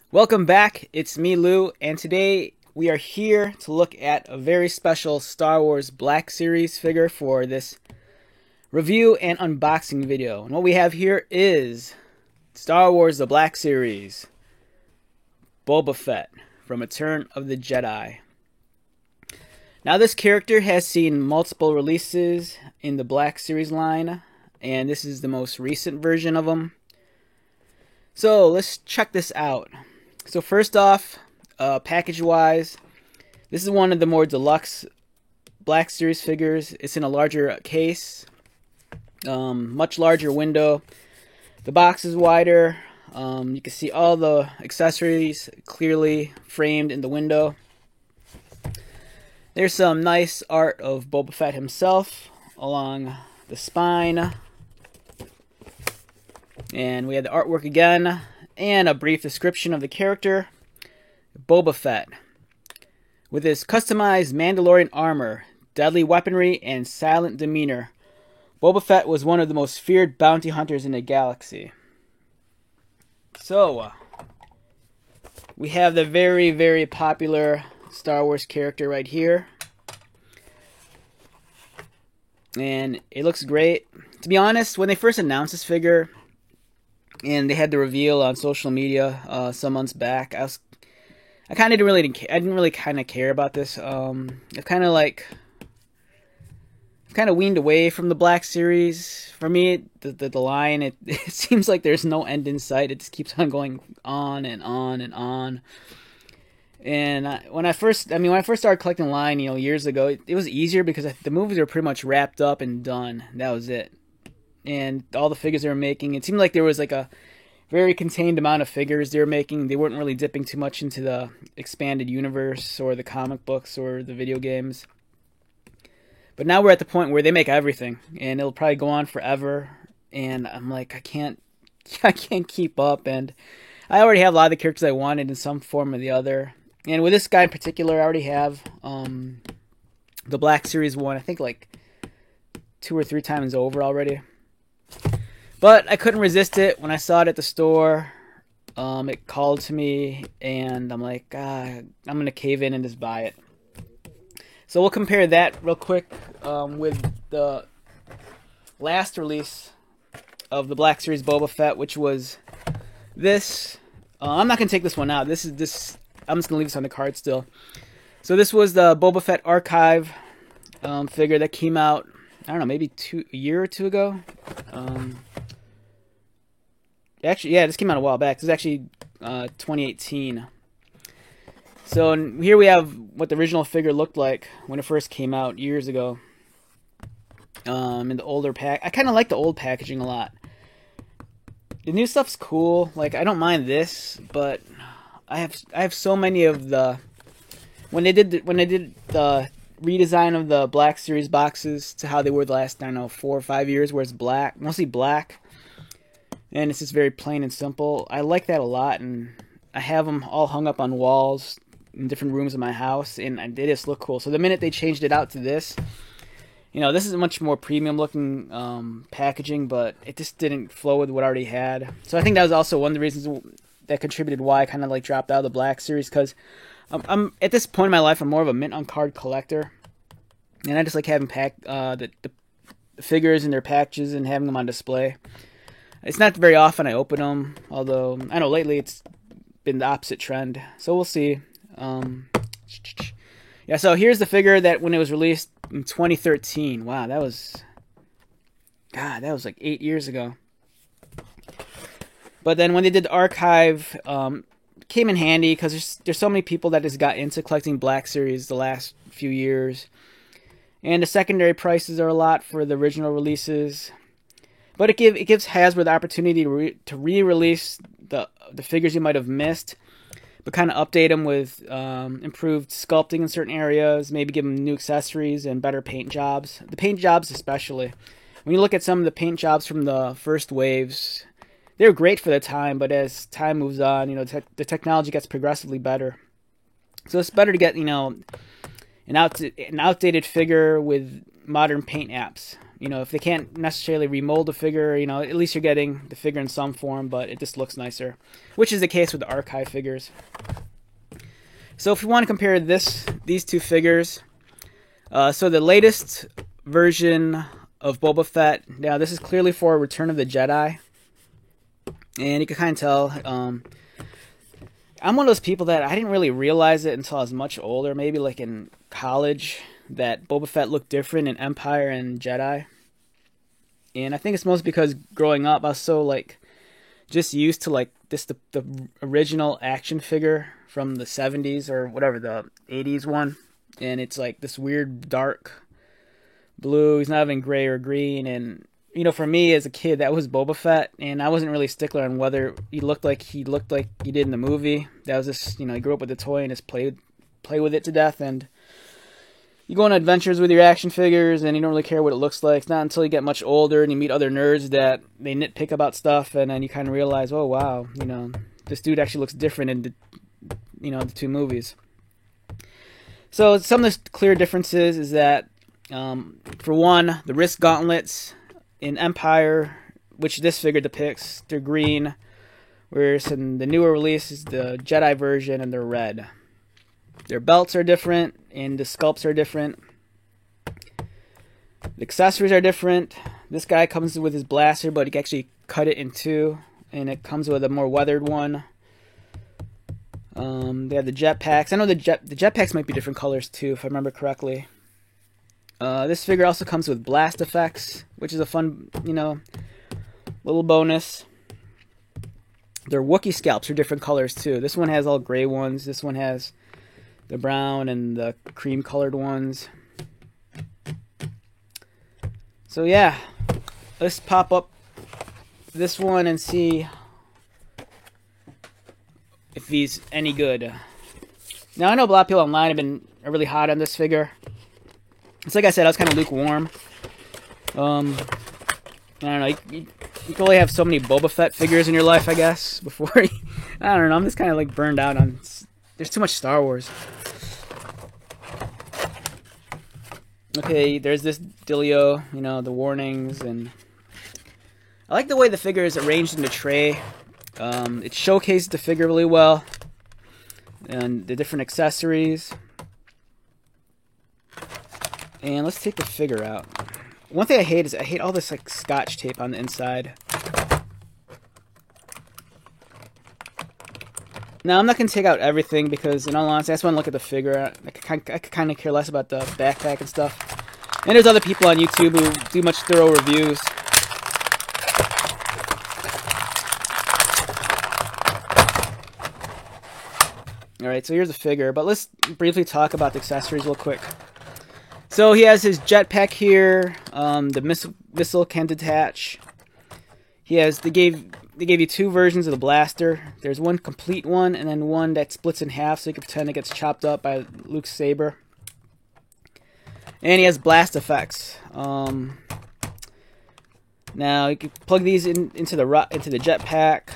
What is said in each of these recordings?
Welcome back, it's me Lou, and today we are here to look at a very special Star Wars Black Series figure for this review and unboxing video. And what we have here is Star Wars The Black Series Boba Fett from Return of the Jedi. Now this character has seen multiple releases in the Black Series line, and this is the most recent version of him. So let's check this out. So first off, package-wise, this is one of the more deluxe Black Series figures. It's in a larger case, much larger window. The box is wider. You can see all the accessories clearly framed in the window. There's some nice art of Boba Fett himself along the spine. And we have the artwork again. And a brief description of the character, Boba Fett. With his customized Mandalorian armor, deadly weaponry, and silent demeanor, Boba Fett was one of the most feared bounty hunters in the galaxy. So, we have the very, very popular Star Wars character right here. And it looks great. To be honest, when they first announced this figure, and they had the reveal on social media some months back, I didn't really kind of care about this. I've kind of weaned away from the Black Series. For me, the line it seems like there's no end in sight. It just keeps on going on and on and on. And when I first started collecting the line, years ago, it was easier because the movies were pretty much wrapped up and done. That was it. And all the figures they were making, it seemed like there was like a very contained amount of figures they were making. They weren't really dipping too much into the expanded universe or the comic books or the video games. But now we're at the point where they make everything, and it'll probably go on forever. And I'm like, I can't keep up. And I already have a lot of the characters I wanted in some form or the other. And with this guy in particular, I already have the Black Series one. I think like 2 or 3 times over already. But I couldn't resist it when I saw it at the store. It called to me, and I'm like, I'm going to cave in and just buy it. So we'll compare that real quick with the last release of the Black Series Boba Fett, which was this. I'm not going to take this one out. I'm just going to leave this on the card still. So this was the Boba Fett Archive figure that came out, I don't know, maybe a year or two ago. Actually, yeah, this came out a while back. This is actually 2018. So here we have what the original figure looked like when it first came out years ago. In the older pack, I kind of like the old packaging a lot. The new stuff's cool. Like, I don't mind this, but I have so many of the when they did the redesign of the Black Series boxes to how they were the last, I don't know, 4 or 5 years, where it's black, mostly black, and it's just very plain and simple. I like that a lot, and I have them all hung up on walls in different rooms of my house, and they just look cool. So the minute they changed it out to this, this is a much more premium looking packaging, but it just didn't flow with what I already had. So I think that was also one of the reasons that contributed why I kind of like dropped out of the Black Series, because I'm at this point in my life, I'm more of a mint on card collector, and I just like having the figures in their packages and having them on display. It's not very often I open them, although I know lately it's been the opposite trend. So we'll see. Yeah, so here's the figure that when it was released in 2013. Wow, that was like 8 years ago. But then when they did the archive, came in handy because there's so many people that just got into collecting Black Series the last few years, and the secondary prices are a lot for the original releases. But it gives Hasbro the opportunity to re-release the figures you might have missed, but kind of update them with improved sculpting in certain areas, maybe give them new accessories and better paint jobs. The paint jobs especially. When you look at some of the paint jobs from the first waves, they were great for the time, but as time moves on, the technology gets progressively better. So it's better to get, an outdated figure with modern paint apps. You know, if they can't necessarily remold the figure, you know, at least you're getting the figure in some form, but it just looks nicer, which is the case with the archive figures. So if you want to compare these two figures, so the latest version of Boba Fett, now this is clearly for Return of the Jedi, and you can kind of tell, I'm one of those people that I didn't really realize it until I was much older, maybe like in college, that Boba Fett looked different in Empire and Jedi. And I think it's mostly because growing up, I was so like just used to like the original action figure from the 70s or whatever, the 80s one. And it's like this weird dark blue. He's not even gray or green. And, you know, for me as a kid, that was Boba Fett. And I wasn't really a stickler on whether he looked like he did in the movie. That was just, you know, he grew up with the toy and just play with it to death. And you go on adventures with your action figures and you don't really care what it looks like. It's not until you get much older and you meet other nerds that they nitpick about stuff, and then you kind of realize, oh wow, you know, this dude actually looks different in the two movies. So some of the clear differences is that, for one, the wrist gauntlets in Empire, which this figure depicts, they're green, whereas in the newer release is the Jedi version and they're red. Their belts are different, and the sculpts are different. The accessories are different. This guy comes with his blaster, but he can actually cut it in two, and it comes with a more weathered one. They have the jetpacks. I know the jetpacks might be different colors too, if I remember correctly. This figure also comes with blast effects, which is a fun, you know, little bonus. Their Wookiee scalps are different colors too. This one has all gray ones. This one has the brown and the cream colored ones. So yeah, let's pop up this one and see if he's any good. Now I know a lot of people online have been really hot on this figure. It's like I said, I was kind of lukewarm. I don't know, you can only have so many Boba Fett figures in your life, I guess, before I don't know, I'm just kind of like burned out on, there's too much Star Wars. Okay, there's this dealio, you know, the warnings, and I like the way the figure is arranged in the tray. It showcases the figure really well, and the different accessories. And let's take the figure out. One thing I hate is I hate all this like scotch tape on the inside. Now, I'm not going to take out everything because, in all honesty, I just want to look at the figure. I could kind of care less about the backpack and stuff. And there's other people on YouTube who do much thorough reviews. Alright, so here's the figure, but let's briefly talk about the accessories real quick. So he has his jetpack here, the missile can detach. They gave you two versions of the blaster. There's one complete one, and then one that splits in half, so you can pretend it gets chopped up by Luke's saber. And he has blast effects. Now you can plug these into the jetpack.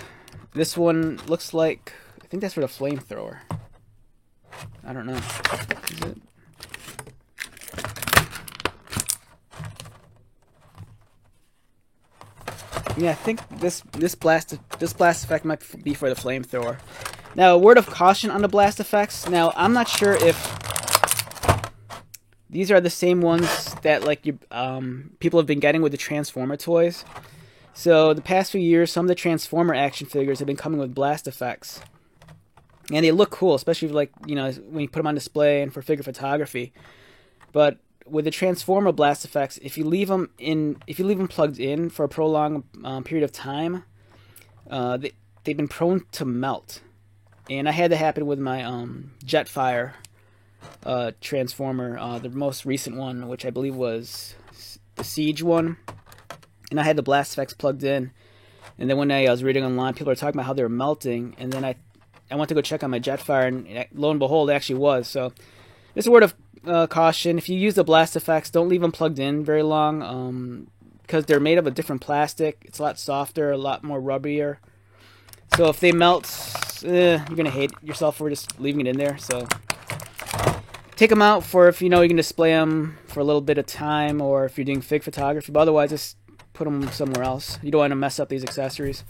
This one looks like, I think that's for the flamethrower. I don't know. Is it? Yeah, I think this blast effect might be for the flamethrower. Now, a word of caution on the blast effects. Now, I'm not sure if these are the same ones that like people have been getting with the Transformer toys. So the past few years, some of the Transformer action figures have been coming with blast effects, and they look cool, especially like, you know, when you put them on display and for figure photography. But with the Transformer blast effects, if you leave them plugged in for a prolonged period of time, they've been prone to melt. And I had that happen with my Jetfire Transformer, the most recent one, which I believe was the Siege one. And I had the blast effects plugged in, and then one day I was reading online, people were talking about how they were melting, and then I went to go check on my Jetfire, and lo and behold, it actually was. So just a word of caution: if you use the blast effects, don't leave them plugged in very long, because they're made of a different plastic. It's a lot softer, a lot more rubbier. So if they melt, you're gonna hate yourself for just leaving it in there. So take them out for if you know you can display them for a little bit of time, or if you're doing fig photography. But otherwise, just put them somewhere else. You don't want to mess up these accessories.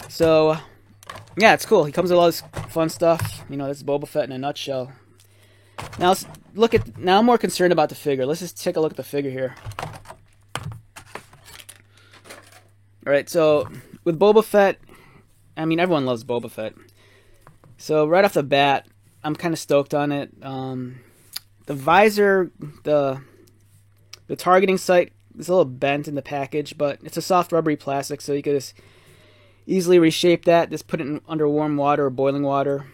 So, yeah, it's cool. He comes with all this fun stuff. You know, that's Boba Fett in a nutshell. Now let's look at. Now I'm more concerned about the figure. Let's just take a look at the figure here. All right, so with Boba Fett, I mean everyone loves Boba Fett. So right off the bat, I'm kind of stoked on it. The visor, the targeting sight is a little bent in the package, but it's a soft rubbery plastic, so you could just easily reshape that. Just put it under warm water or boiling water.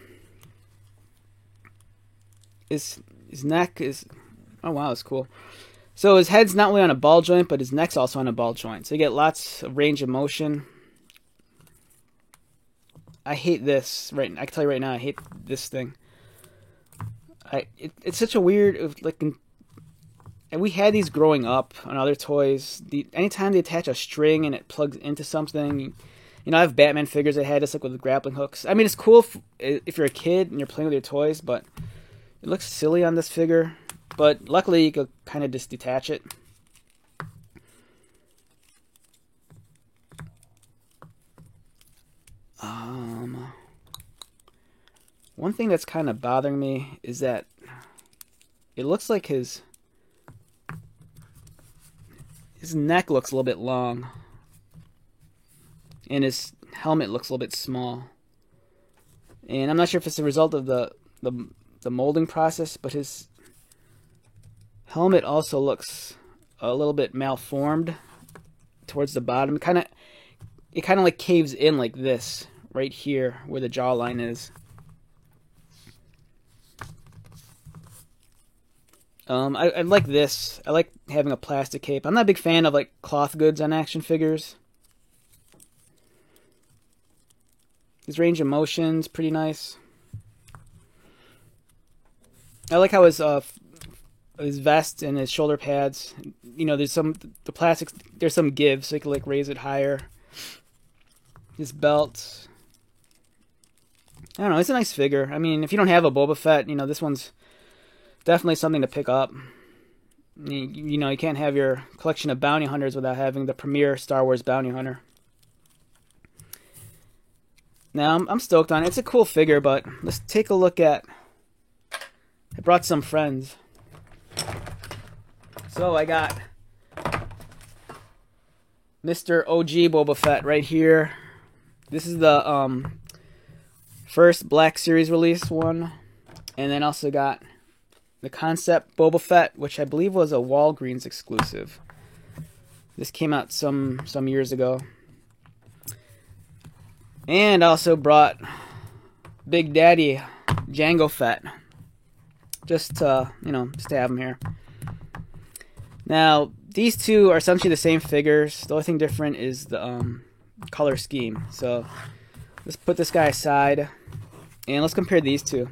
His neck is, oh wow, that's cool. So his head's not only on a ball joint, but his neck's also on a ball joint. So you get lots of range of motion. I hate this. Right, I can tell you right now, I hate this thing. It's such a weird, like, and we had these growing up on other toys. Anytime they attach a string and it plugs into something, you know, I have Batman figures that had this, like, with grappling hooks. I mean, it's cool if you're a kid and you're playing with your toys, but it looks silly on this figure. But luckily, you could kind of just detach it. One thing that's kind of bothering me is that it looks like his neck looks a little bit long, and his helmet looks a little bit small. And I'm not sure if it's a result of the molding process, but his helmet also looks a little bit malformed towards the bottom. It kind of like caves in like this right here where the jawline is. I like this. I like having a plastic cape. I'm not a big fan of like cloth goods on action figures. His range of motion's pretty nice. I like how his vest and his shoulder pads, you know, there's some give, so you can like raise it higher. His belt, I don't know, it's a nice figure. I mean, if you don't have a Boba Fett, you know, this one's definitely something to pick up. You know, you can't have your collection of bounty hunters without having the premier Star Wars bounty hunter. Now, I'm stoked on it. It's a cool figure, but let's take a look at... I brought some friends. So I got Mr. OG Boba Fett right here. This is the first Black Series release one. And then also got the Concept Boba Fett, which I believe was a Walgreens exclusive. This came out some years ago. And also brought Big Daddy Jango Fett. Just to, you know, just to have him here. Now, these two are essentially the same figures. The only thing different is the color scheme. So, let's put this guy aside. And let's compare these two.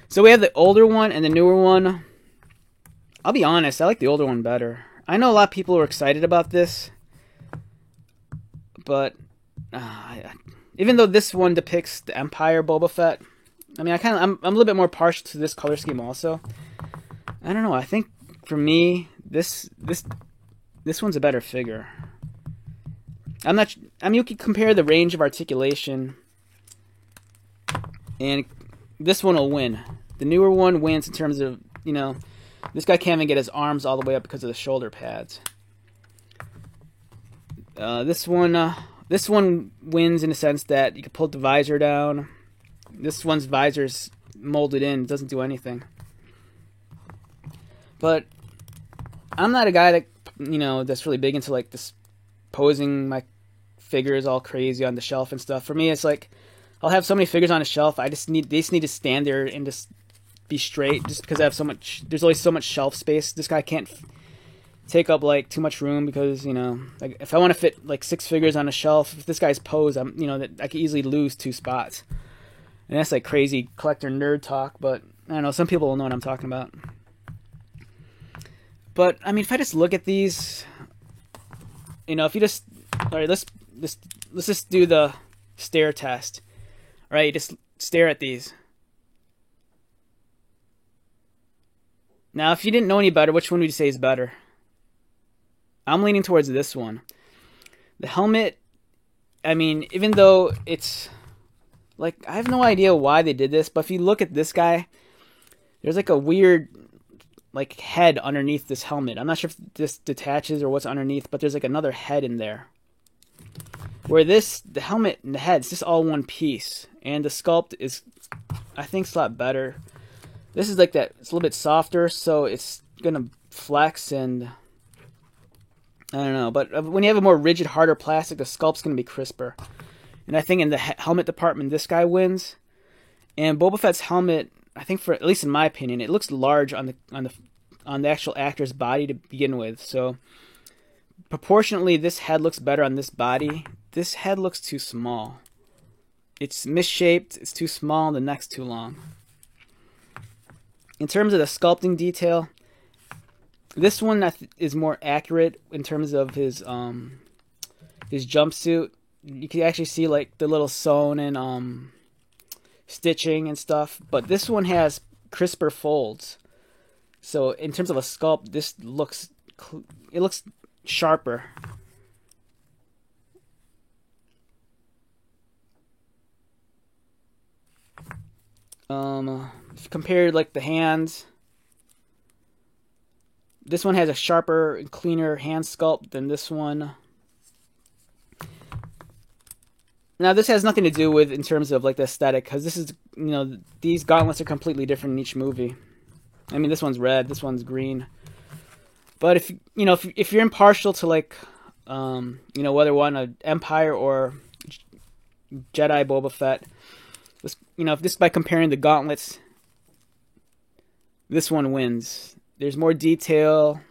So, we have the older one and the newer one. I'll be honest, I like the older one better. I know a lot of people were excited about this. But, even though this one depicts the Empire Boba Fett, I mean, I'm a little bit more partial to this color scheme also. I don't know. I think for me, this one's a better figure. I mean, you could compare the range of articulation, and this one will win. The newer one wins in terms of, you know, this guy can't even get his arms all the way up because of the shoulder pads. This one wins in the sense that you can pull the visor down. This one's visor's molded in. It doesn't do anything. But I'm not a guy that, you know, that's really big into like this posing my figures all crazy on the shelf and stuff. For me, it's like I'll have so many figures on a shelf. They just need to stand there and just be straight. Just because I have so much, there's always so much shelf space. This guy can't take up like too much room because, you know, like if I want to fit like 6 figures on a shelf, if this guy's pose, I could easily lose 2 spots. And that's like crazy collector nerd talk, but I don't know, some people will know what I'm talking about. But I mean, if I just look at these, you know, if you just, all right, let's just do the stare test. All right, just stare at these. Now, if you didn't know any better, which one would you say is better? I'm leaning towards this one. The helmet, I mean, even though it's like, I have no idea why they did this, but if you look at this guy, there's like a weird like head underneath this helmet. I'm not sure if this detaches or what's underneath, but there's like another head in there. Where this, the helmet and the head, it's just all one piece. And the sculpt is, I think, it's a lot better. This is like that, it's a little bit softer, so it's gonna flex and I don't know. But when you have a more rigid, harder plastic, the sculpt's gonna be crisper. And I think in the helmet department, this guy wins. And Boba Fett's helmet, I think, for at least in my opinion, it looks large on the actual actor's body to begin with. So proportionately, this head looks better on this body. This head looks too small. It's misshaped. It's too small. The neck's too long. In terms of the sculpting detail, this one is more accurate in terms of his jumpsuit. You can actually see like the little sewn and stitching and stuff. But this one has crisper folds. So in terms of a sculpt, this looks sharper. If you compare like the hands, this one has a sharper and cleaner hand sculpt than this one. Now this has nothing to do with in terms of like the aesthetic, because this is, you know, these gauntlets are completely different in each movie. I mean, this one's red, this one's green. But if you know, if you're impartial to like, you know, whether one an Empire or Jedi Boba Fett, you know, if this by comparing the gauntlets, this one wins. There's more detail.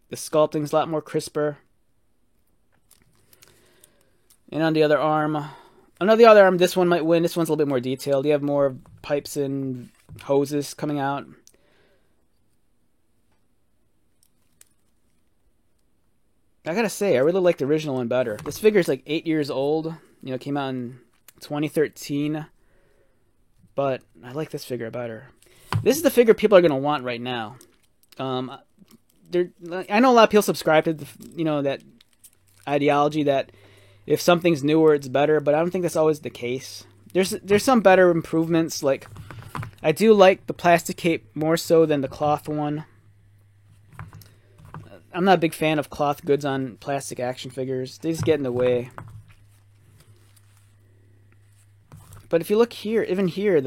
The sculpting's a lot more crisper. And on the other arm, this one might win. This one's a little bit more detailed. You have more pipes and hoses coming out. I gotta say, I really like the original one better. This figure's like 8 years old. You know, it came out in 2013. But I like this figure better. This is the figure people are gonna want right now. I know a lot of people subscribe to that ideology that if something's newer, it's better. But I don't think that's always the case. There's some better improvements. Like, I do like the plastic cape more so than the cloth one. I'm not a big fan of cloth goods on plastic action figures. They just get in the way. But if you look here, even here,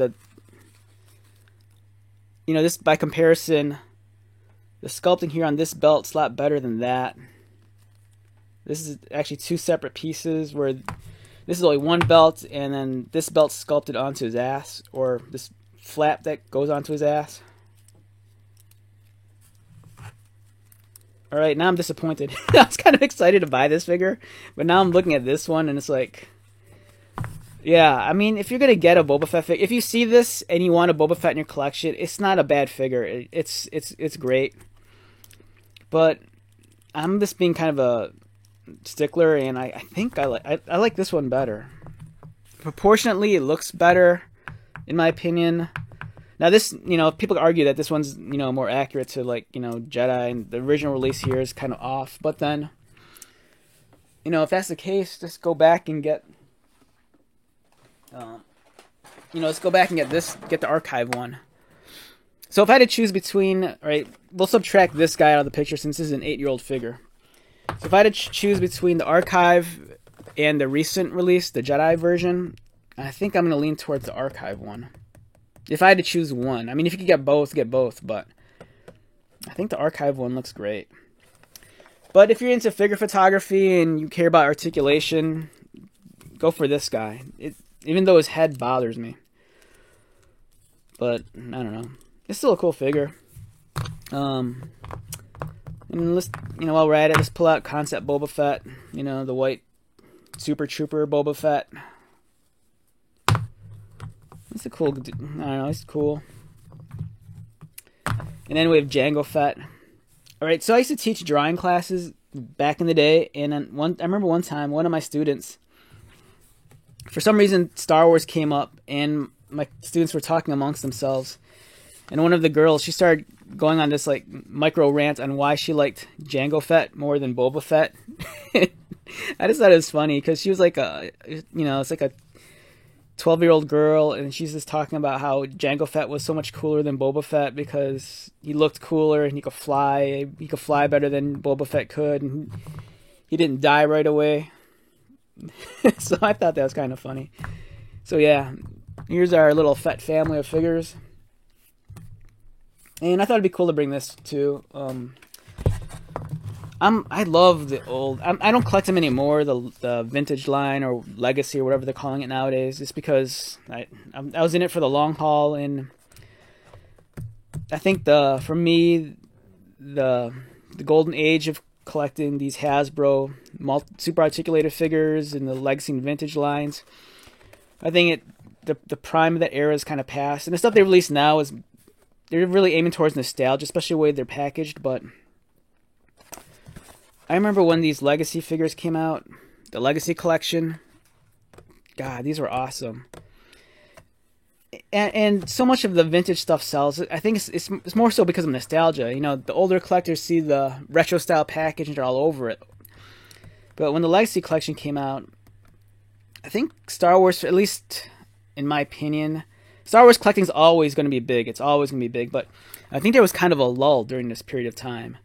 this by comparison, the sculpting here on this belt's a lot better than that. This is actually two separate pieces where this is only one belt, and then this belt's sculpted onto his ass, or this flap that goes onto his ass. Alright, now I'm disappointed. I was kind of excited to buy this figure, but now I'm looking at this one and it's like, yeah, I mean, if you're going to get a Boba Fett figure, if you see this and you want a Boba Fett in your collection, it's not a bad figure. It's great. But I'm just being kind of a stickler, and I think I like this one better. Proportionately, it looks better, in my opinion. Now this, people argue that this one's, more accurate to like, Jedi, and the original release here is kind of off. But then, if that's the case, just go back and get, let's go back and get the archive one. So if I had to choose between, right, we'll subtract this guy out of the picture since this is an 8-year-old figure. So if I had to choose between the archive and the recent release, the Jedi version, I think I'm going to lean towards the archive one. If I had to choose one. I mean, if you could get both, but I think the archive one looks great. But if you're into figure photography and you care about articulation, go for this guy. Even though his head bothers me. But, I don't know. It's still a cool figure. And let's, while we're at it, let's pull out Concept Boba Fett. The white Super Trooper Boba Fett. It's a cool, I don't know, it's cool. And then we have Jango Fett. Alright, so I used to teach drawing classes back in the day, and I remember one time, one of my students, for some reason, Star Wars came up, and my students were talking amongst themselves, and one of the girls, she started going on this like micro rant on why she liked Jango Fett more than Boba Fett. I just thought it was funny because she was like it's like a 12-year-old girl, and she's just talking about how Jango Fett was so much cooler than Boba Fett because he looked cooler and he could fly. He could fly better than Boba Fett could, and he didn't die right away. So I thought that was kind of funny. So yeah, here's our little Fett family of figures. And I thought it'd be cool to bring this too. I love the old. I don't collect them anymore. The vintage line or legacy or whatever they're calling it nowadays. Just because I was in it for the long haul, and I think for me the golden age of collecting these Hasbro super articulated figures and the legacy and vintage lines. I think the prime of that era is kind of past, and the stuff they release now is they're really aiming towards nostalgia, especially the way they're packaged. But I remember when these legacy figures came out, the Legacy Collection. God, these were awesome. And so much of the vintage stuff sells. I think it's more so because of nostalgia. You know, the older collectors see the retro style package and they're all over it. But when the Legacy Collection came out, I think Star Wars, at least in my opinion, Star Wars collecting is always going to be big. It's always going to be big. But I think there was kind of a lull during this period of time.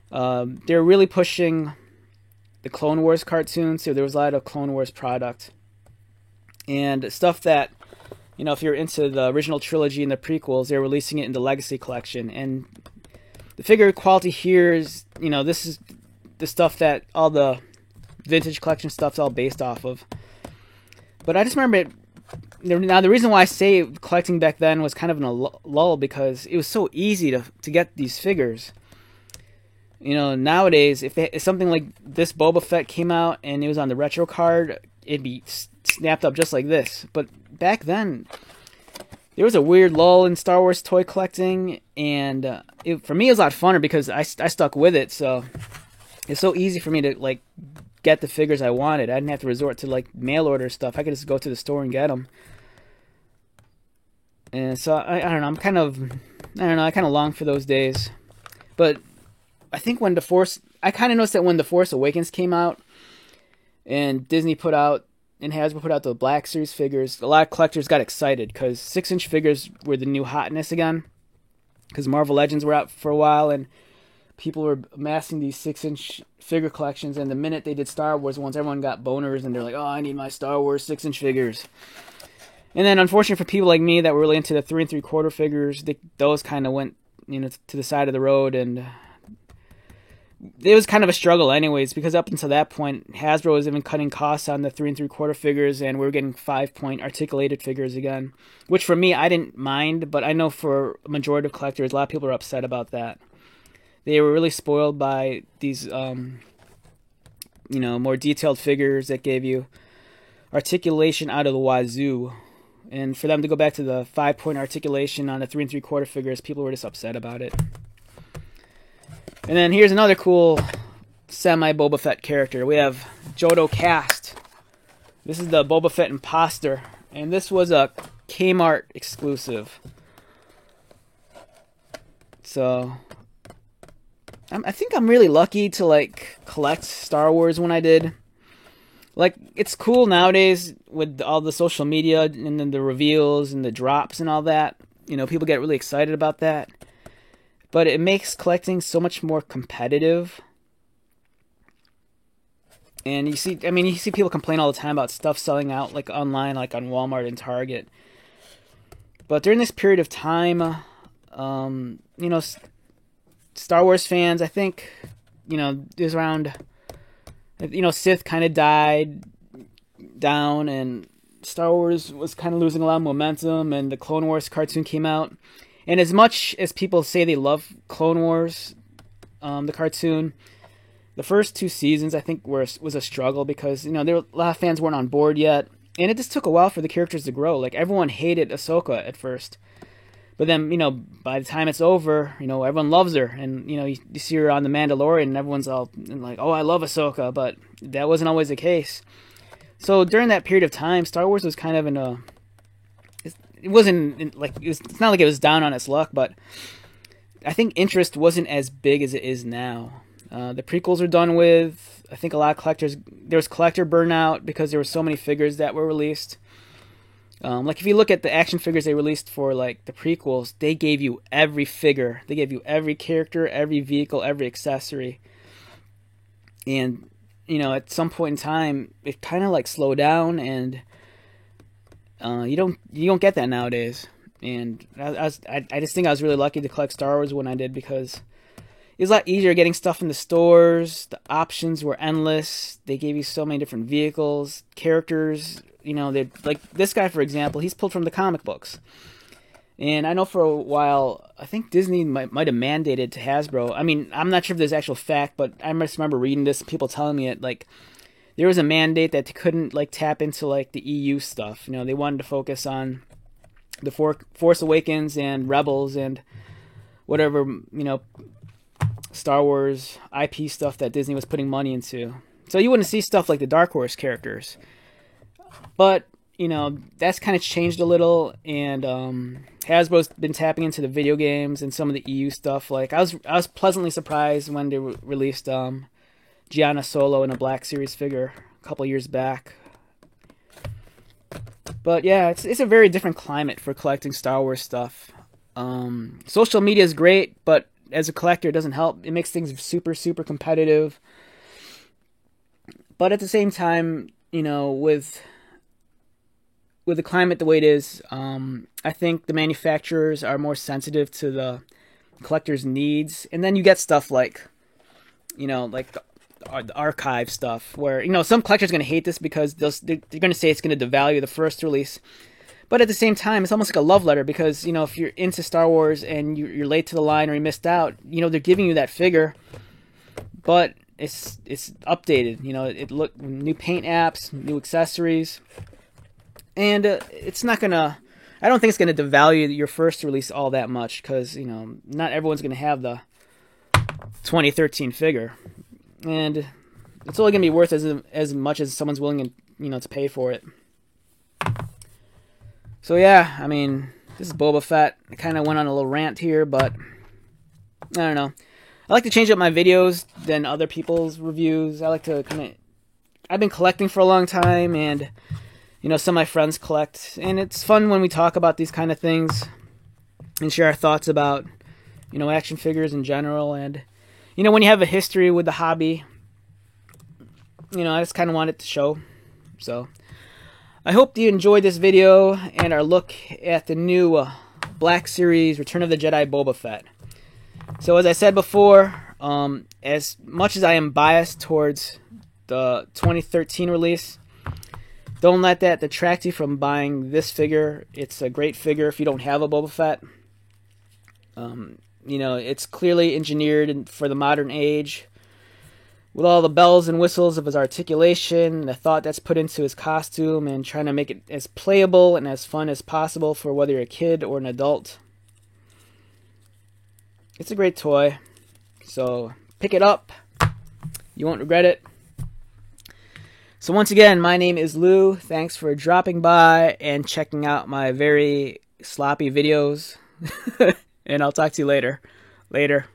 They were really pushing the Clone Wars cartoons, so there was a lot of Clone Wars product. And stuff that, you know, if you're into the original trilogy and the prequels, they're releasing it in the Legacy Collection. And the figure quality here is, you know, this is the stuff that all the vintage collection stuff's all based off of. But I just remember it. Now, the reason why I say collecting back then was kind of in a lull because it was so easy to get these figures. You know, nowadays, if something like this Boba Fett came out and it was on the retro card, it'd be snapped up just like this. But back then, there was a weird lull in Star Wars toy collecting, and for me, it was a lot funner because I stuck with it. So it's so easy for me to like get the figures I wanted. I didn't have to resort to like mail order stuff. I could just go to the store and get them. And so I don't know. I kind of long for those days. But I think I kind of noticed that when The Force Awakens came out, and Disney put out, and Hasbro put out the Black Series figures, a lot of collectors got excited because 6-inch figures were the new hotness again. Because Marvel Legends were out for a while, and people were amassing these 6-inch figure collections. And the minute they did Star Wars ones, everyone got boners, and they're like, "Oh, I need my Star Wars 6-inch figures." And then, unfortunately for people like me that were really into the 3 3/4 figures, those kind of went, you know, to the side of the road, and it was kind of a struggle anyways, because up until that point, Hasbro was even cutting costs on the 3 3/4 figures, and we were getting 5-point articulated figures again, which for me, I didn't mind, but I know for a majority of collectors, a lot of people are upset about that. They were really spoiled by these, you know, more detailed figures that gave you articulation out of the wazoo. And for them to go back to the 5-point articulation on the 3 3/4 figures, people were just upset about it. And then here's another cool semi-Boba Fett character. We have Jodo Kast. This is the Boba Fett imposter. And this was a Kmart exclusive. So I think I'm really lucky to like collect Star Wars when I did. Like, it's cool nowadays with all the social media and then the reveals and the drops and all that. You know, people get really excited about that. But it makes collecting so much more competitive. And you see people complain all the time about stuff selling out like online, like on Walmart and Target. But during this period of time, you know, Star Wars fans, I think, you know, it was around, you know, Sith kind of died down, and Star Wars was kind of losing a lot of momentum, and the Clone Wars cartoon came out. And as much as people say they love Clone Wars, the cartoon, the first 2 seasons I think was a struggle because, you know, a lot of fans weren't on board yet, and it just took a while for the characters to grow. Like, everyone hated Ahsoka at first, but then, you know, by the time it's over, you know, everyone loves her, and, you know, you see her on The Mandalorian, and everyone's all like, "Oh, I love Ahsoka," but that wasn't always the case. So during that period of time, Star Wars was kind of in a, it wasn't like it's not like it was down on its luck, but I think interest wasn't as big as it is now. The prequels are done with. I think a lot of collectors, there was collector burnout because there were so many figures that were released. Like if you look at the action figures they released for like the prequels, they gave you every figure. They gave you every character, every vehicle, every accessory. And, you know, at some point in time, it kind of like slowed down, and you don't get that nowadays. And I just think I was really lucky to collect Star Wars when I did, because it was a lot easier getting stuff in the stores. The options were endless. They gave you so many different vehicles, characters. You know, they like this guy, for example. He's pulled from the comic books. And I know for a while, I think Disney might have mandated to Hasbro. I mean, I'm not sure if there's actual fact, but I just remember reading this, people telling me it. Like, there was a mandate that they couldn't like tap into like the EU stuff. You know, they wanted to focus on the Force Awakens and Rebels and whatever, you know, Star Wars IP stuff that Disney was putting money into. So you wouldn't see stuff like the Dark Horse characters. But, you know, that's kind of changed a little, and Hasbro's been tapping into the video games and some of the EU stuff. Like, I was pleasantly surprised when they released Gianna Solo in a Black Series figure a couple years back. But yeah, it's a very different climate for collecting Star Wars stuff. Social media is great, but as a collector, it doesn't help. It makes things super, super competitive. But at the same time, you know, with the climate the way it is, I think the manufacturers are more sensitive to the collector's needs. And then you get stuff like, you know, like the archive stuff, where, you know, some collectors are going to hate this because they're going to say it's going to devalue the first release. But at the same time, it's almost like a love letter, because, you know, if you're into Star Wars and you're late to the line or you missed out, you know, they're giving you that figure, but it's updated. You know, it look new paint apps, new accessories, and it's not gonna. I don't think it's gonna devalue your first release all that much, because, you know, not everyone's gonna have the 2013 figure, and it's only gonna be worth as much as someone's willing, you know, to pay for it. So yeah, I mean, this is Boba Fett. I kind of went on a little rant here, but I don't know. I like to change up my videos than other people's reviews. I like to I've been collecting for a long time, and, you know, some of my friends collect, and it's fun when we talk about these kind of things and share our thoughts about, you know, action figures in general. And, you know, when you have a history with the hobby, you know, I just kind of wanted to show. So I hope you enjoyed this video and our look at the new Black Series Return of the Jedi Boba Fett. So as I said before, as much as I am biased towards the 2013 release, don't let that detract you from buying this figure. It's a great figure if you don't have a Boba Fett. You know, it's clearly engineered for the modern age, with all the bells and whistles of his articulation, the thought that's put into his costume, and trying to make it as playable and as fun as possible for whether you're a kid or an adult. It's a great toy, so pick it up. You won't regret it. So once again, my name is Lou. Thanks for dropping by and checking out my very sloppy videos. And I'll talk to you later. Later.